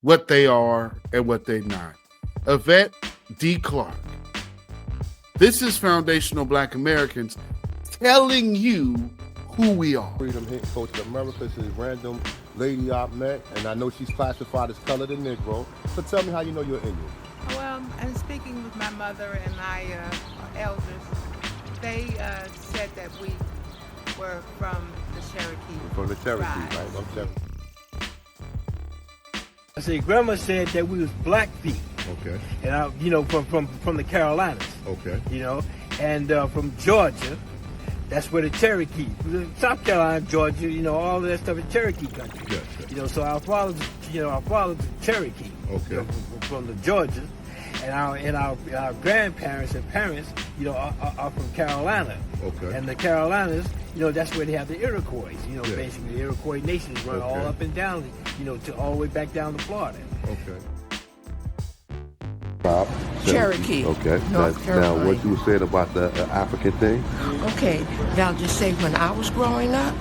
what they are and what they're not. Yvette D. Clarke. This is Foundational Black Americans telling you who we are. Freedom Hit Coach of America. This is random lady I met, and I know she's classified as colored and Negro. So tell me how you know you're Indian. Well, and speaking with my mother and my elders, they said that we were from the Cherokee. From the Cherokee, tribe. right? I'm Cherokee. I say, Grandma said that we was Blackfeet, Okay. and from the Carolinas, Okay. and from Georgia. That's where the Cherokee, South Carolina, Georgia, all of that stuff is Cherokee country. Yes. So our fathers, Cherokee. Okay. From the Georgia, and our grandparents and parents, are from Carolina. Okay. And the Carolinas, that's where they have the Iroquois. Basically the Iroquois nations run all Okay. up and down, to all the way back down to Florida. Okay. Cherokee. Okay. North Now, Carolina. what you were saying about the African thing? Okay, now just say when I was growing up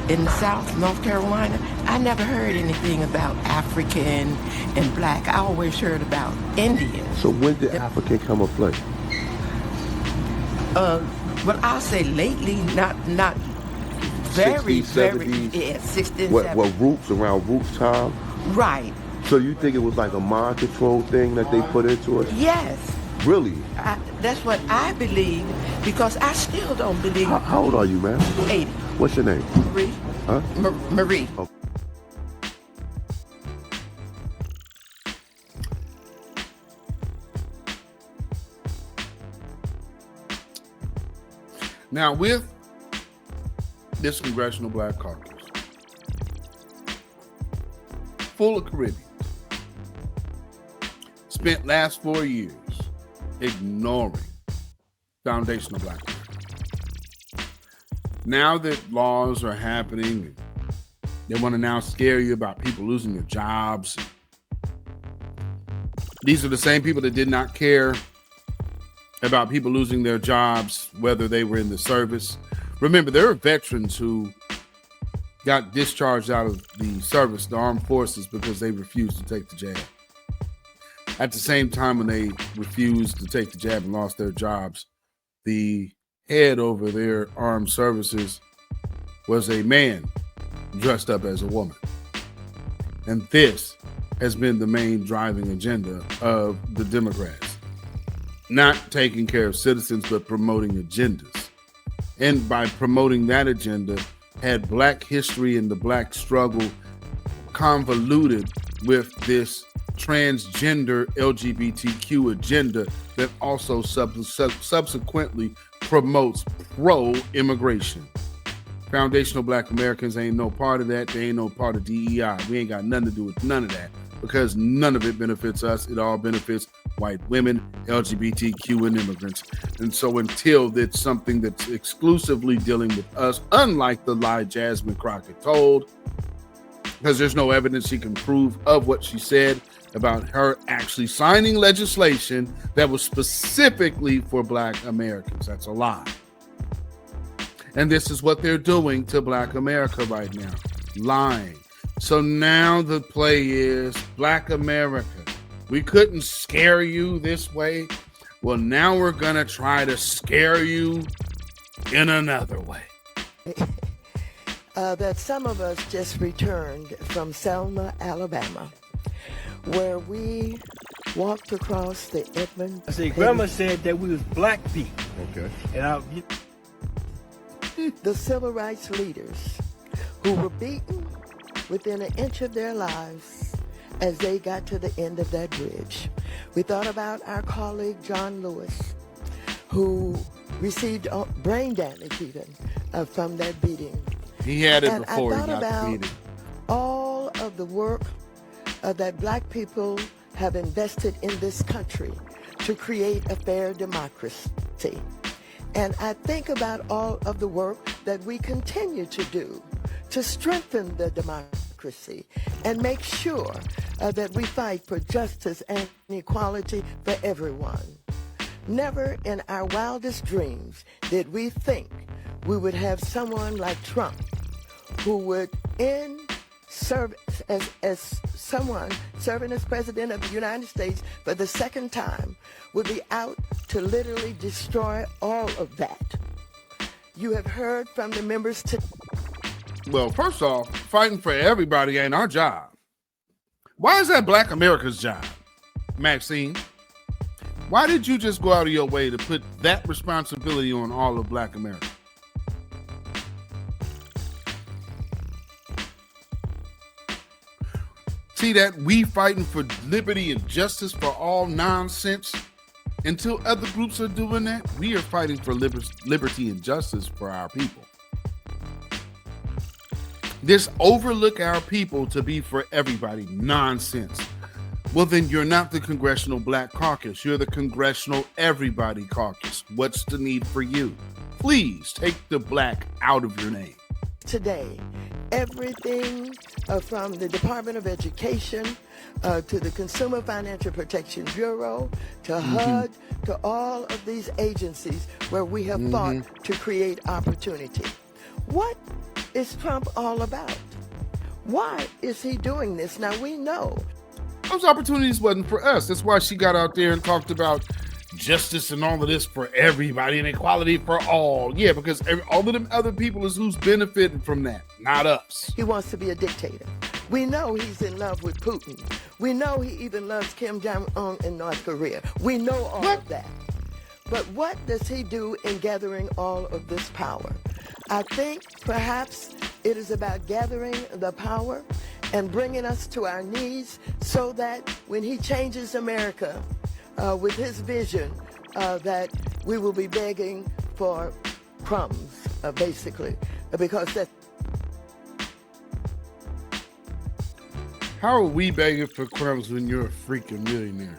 in the South, North Carolina, I never heard anything about African and black. I always heard about Indians. So when did African come of play? Well, I'll say lately, not very, 60s, very, 70s? yeah, 16, What roots, around roots time? Right, So you think it was like a mind control thing that they put into it? yes. Really? That's what I believe, because I still don't believe. How old are you, man? 80. What's your name? Marie? Huh? Marie. Oh. Now, with this Congressional Black Caucus, full of Caribbeans, spent last 4 years ignoring foundational black people. Now that laws are happening, they want to now scare you about people losing their jobs. These are the same people that did not care about people losing their jobs, whether they were in the service. Remember, there are veterans who got discharged out of the service, the armed forces, because they refused to take the jab. At the same time, when they refused to take the jab and lost their jobs, the head over their armed services was a man dressed up as a woman. And this has been the main driving agenda of the Democrats. Not taking care of citizens, but promoting agendas. And by promoting that agenda, had Black history and the Black struggle convoluted with this transgender LGBTQ agenda that also subsequently promotes pro-immigration. Foundational Black Americans ain't no part of that. They ain't no part of DEI. We ain't got nothing to do with none of that, because none of it benefits us. It all benefits white women, LGBTQ, and immigrants. And so until that's something that's exclusively dealing with us, unlike the lie Jasmine Crockett told, because there's no evidence she can prove of what she said about her actually signing legislation that was specifically for Black Americans. That's a lie. And this is what they're doing to Black America right now, lying. So now the play is Black America. We couldn't scare you this way. Well, now we're going to try to scare you in another way. That some of us just returned from Selma, Alabama, where we walked across the Edmund. I say, Grandma said that we was Blackfeet, Okay. and the civil rights leaders who were beaten within an inch of their lives as they got to the end of that bridge. We thought about our colleague John Lewis, who received brain damage even from that beating. He had it And before I he thought got about defeated. all of the work that Black people have invested in this country to create a fair democracy. And I think about all of the work that we continue to do to strengthen the democracy and make sure that we fight for justice and equality for everyone. Never in our wildest dreams did we think we would have someone like Trump who would end serve as someone serving as president of the United States for the second time would be out to literally destroy all of that. You have heard from the members to. Well, first off, fighting for everybody ain't our job. Why is that Black America's job, Maxine? Why did you just go out of your way to put that responsibility on all of Black America? See that we fighting for liberty and justice for all nonsense? Until other groups are doing that, we are fighting for liberty and justice for our people. This overlook our people to be for everybody nonsense. Well, then you're not the Congressional Black Caucus. You're the Congressional Everybody Caucus. What's the need for you? Please take the black out of your name. Today, everything from the Department of Education to the Consumer Financial Protection Bureau to HUD to all of these agencies where we have fought to create opportunity. What is Trump all about? Why is he doing this? Now we know those opportunities wasn't for us. That's why she got out there and talked about justice and all of this for everybody and equality for all. Yeah, because all of them other people is who's benefiting from that, not us. he wants to be a dictator. We know he's in love with Putin. We know he even loves Kim Jong-un in North Korea. We know all of that. But what does he do in gathering all of this power? I think perhaps it is about gathering the power and bringing us to our knees so that when he changes America with his vision, that we will be begging for crumbs, basically, because that's. How are we begging for crumbs when you're a freaking millionaire?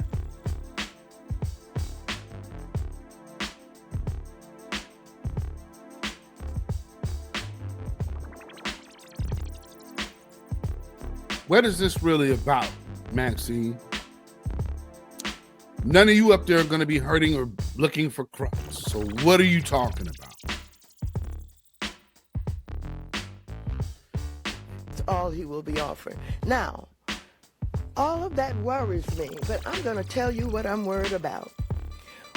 What is this really about, Maxine? None of you up there are going to be hurting or looking for crumbs. So what are you talking about? That's all he will be offering. Now, all of that worries me, but I'm going to tell you what I'm worried about.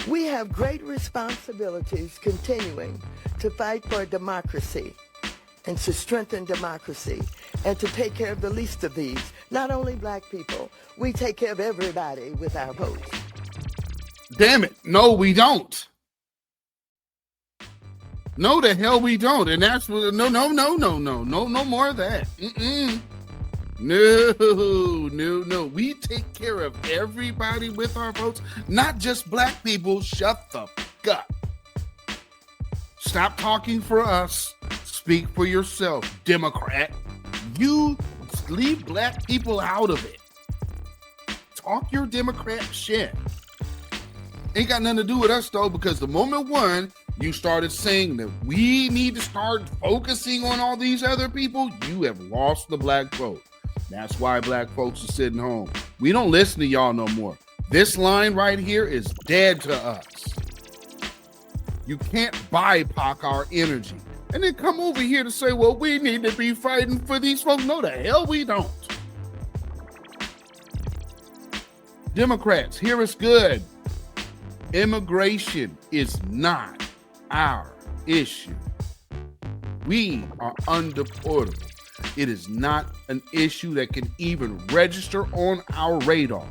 We have great responsibilities continuing to fight for democracy and to strengthen democracy and to take care of the least of these. Not only black people, we take care of everybody with our votes. Damn it. No, we don't. No, the hell we don't. And that's what, no more of that. No. We take care of everybody with our votes, not just black people. Shut the fuck up. Stop talking for us. Speak for yourself, Democrat. You leave black people out of it. Talk your Democrat shit. Ain't got nothing to do with us though, because the moment one, you started saying that we need to start focusing on all these other people, you have lost the black vote. That's why black folks are sitting home. We don't listen to y'all no more. This line right here is dead to us. You can't BIPOC our energy. And then come over here to say, well, we need to be fighting for these folks. No, the hell we don't. Democrats, hear us good. Immigration is not our issue. We are undeportable. It is not an issue that can even register on our radar.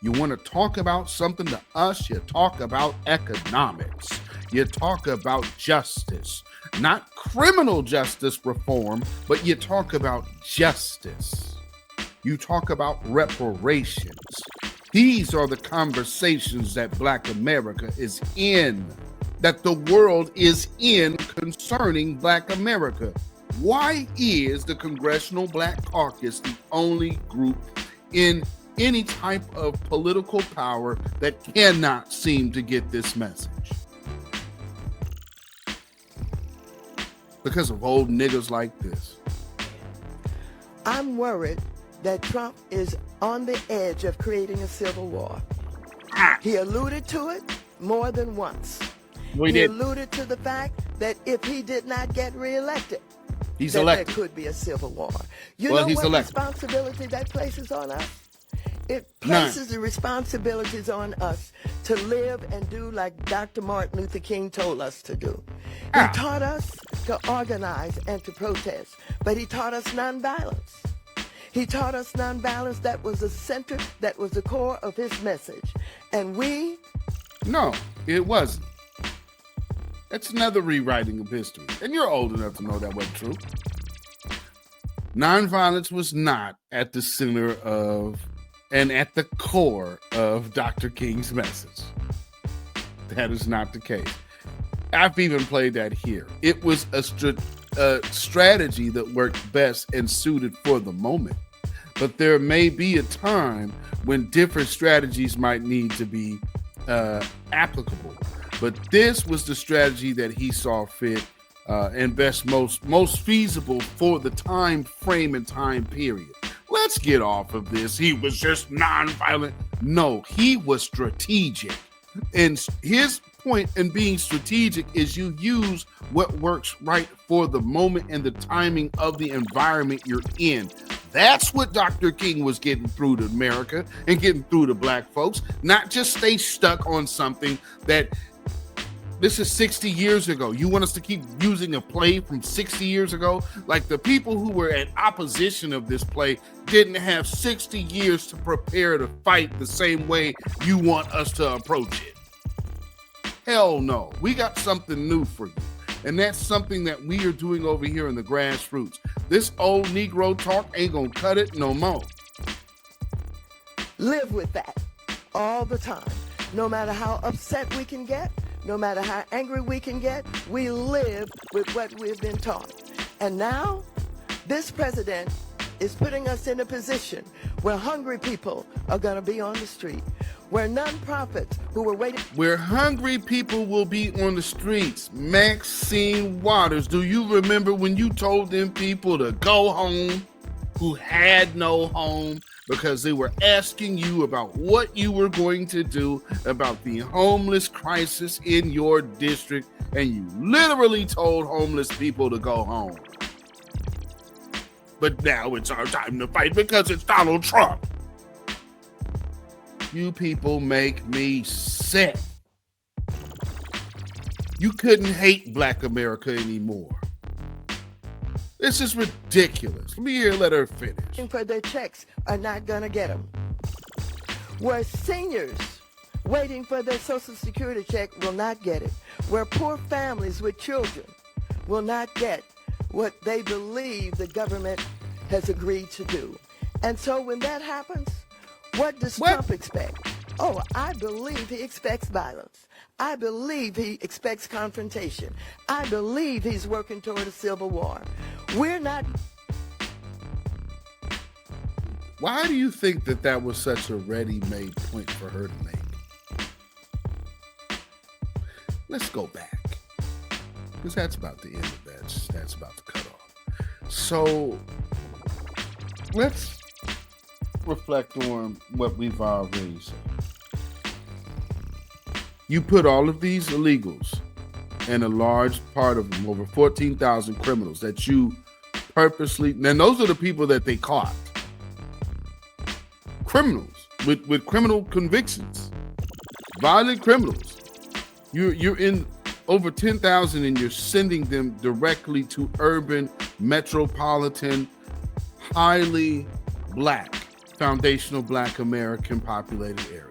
You want to talk about something to us, you talk about economics. You talk about justice. Not criminal justice reform, but you talk about justice. You talk about reparations. These are the conversations that Black America is in, that the world is in concerning Black America. Why is the Congressional Black Caucus the only group in any type of political power that cannot seem to get this message? Because of old niggas like this. I'm worried that Trump is on the edge of creating a civil war. He alluded to it more than once. He alluded to the fact that if he did not get reelected, He's that elected. there could be a civil war. You Well, know he's what elected. responsibility that places on us? It None. places the responsibilities on us to live and do like Dr. Martin Luther King told us to do. He How? taught us to organize and to protest, but he taught us nonviolence. He taught us nonviolence. That was the center, that was the core of his message. And we, No, it wasn't. That's another rewriting of history. And you're old enough to know that wasn't true. Nonviolence was not at the center of and at the core of Dr. King's message. That is not the case. I've even played that here. It was a strategy that worked best and suited for the moment. But there may be a time when different strategies might need to be applicable. But this was the strategy that he saw fit and most feasible for the time frame and time period. Let's get off of this. He was just nonviolent. No, he was strategic. And his point in being strategic is you use what works right for the moment and the timing of the environment you're in. That's what Dr. King was getting through to America and getting through to black folks, not just stay stuck on something that this is 60 years ago. You want us to keep using a play from 60 years ago? Like the people who were at opposition of this play didn't have 60 years to prepare to fight the same way you want us to approach it. Hell no. We got something new for you. And that's something that we are doing over here in the grassroots. This old Negro talk ain't gonna cut it no more. live with that all the time. No matter how upset we can get, no matter how angry we can get, we live with what we've been taught. And now, this president is putting us in a position where hungry people are going to be on the street, where nonprofits who were waiting... Where hungry people will be on the streets. Maxine Waters, do you remember when you told them people to go home who had no home because they were asking you about what you were going to do about the homeless crisis in your district, and you literally told homeless people to go home? But now it's our time to fight because it's Donald Trump. You people make me sick. You couldn't hate Black America anymore. This is ridiculous. Let her finish. ...for their checks are not going to get them. Where seniors waiting for their Social Security check will not get it. Where poor families with children will not get what they believe the government has agreed to do. And so when that happens, what does Trump expect? Oh, I believe he expects violence. I believe he expects confrontation. I believe he's working toward a civil war. We're not... Why do you think that that was such a ready-made point for her to make? Let's go back, because that's about the end of that. That's about to cut off. So let's reflect on what we've already said. You put all of these illegals and a large part of them, over 14,000 criminals that you purposely, and those are the people that they caught. Criminals with criminal convictions, violent criminals. You're in over 10,000 and you're sending them directly to urban, metropolitan, highly Black, foundational Black American populated areas.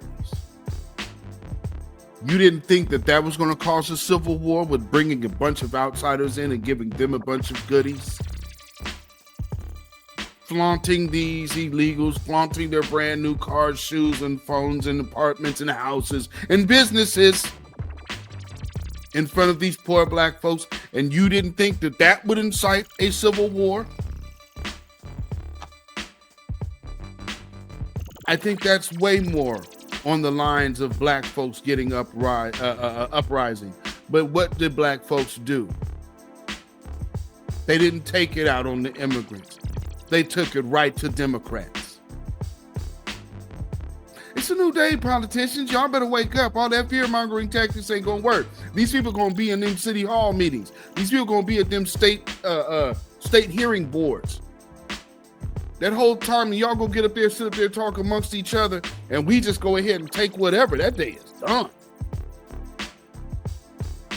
You didn't think that that was going to cause a civil war with bringing a bunch of outsiders in and giving them a bunch of goodies? Flaunting these illegals, flaunting their brand new cars, shoes, and phones, and apartments, and houses, and businesses in front of these poor Black folks, and you didn't think that that would incite a civil war? I think that's way more on the lines of Black folks getting uprising. But what did Black folks do? They didn't take it out on the immigrants. They took it right to Democrats. It's a new day, politicians. Y'all better wake up. All that fear-mongering tactics ain't gonna work. These people gonna be in them city hall meetings. These people gonna be at them state state hearing boards. That whole time y'all go get up there, sit up there, talk amongst each other, and we just go ahead and take whatever. That day is done.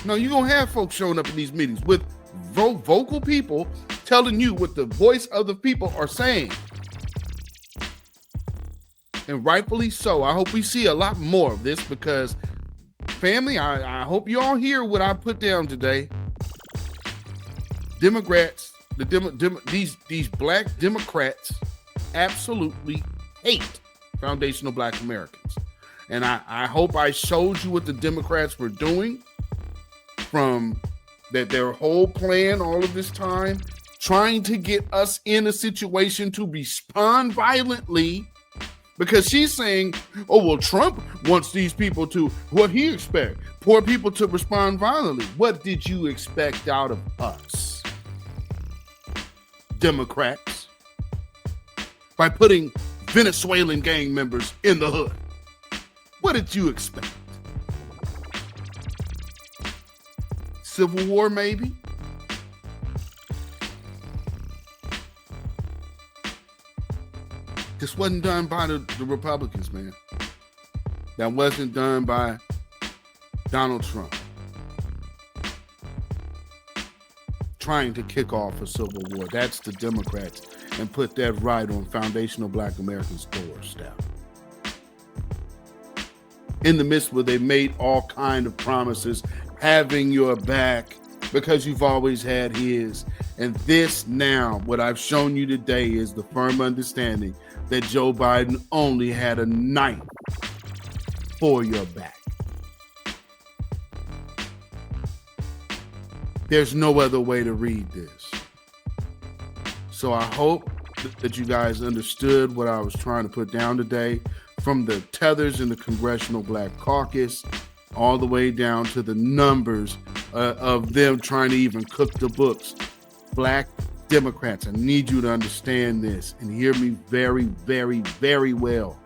No, you're going to have folks showing up in these meetings with vocal people telling you what the voice of the people are saying. And rightfully so. I hope we see a lot more of this because, family, I hope you all hear what I put down today. Democrats, these black Democrats absolutely hate foundational black Americans. And I hope I showed you what the Democrats were doing from that their whole plan all of this time, trying to get us in a situation to respond violently because she's saying, oh, well, Trump wants these people to, what he expect, poor people to respond violently. What did you expect out of us, Democrats, by putting Venezuelan gang members in the hood? What did you expect? Civil war, maybe? This wasn't done by the Republicans, man. That wasn't done by Donald Trump. Trying to kick off a civil war. That's the Democrats, and put that right on foundational black Americans' doorstep. In the midst where they made all kind of promises, having your back because you've always had his. And this now, what I've shown you today is the firm understanding that Joe Biden only had a knife for your back. There's no other way to read this. So I hope that you guys understood what I was trying to put down today, from the tethers in the Congressional Black Caucus all the way down to the numbers of them trying to even cook the books. Black Democrats, I need you to understand this and hear me very, very, very well.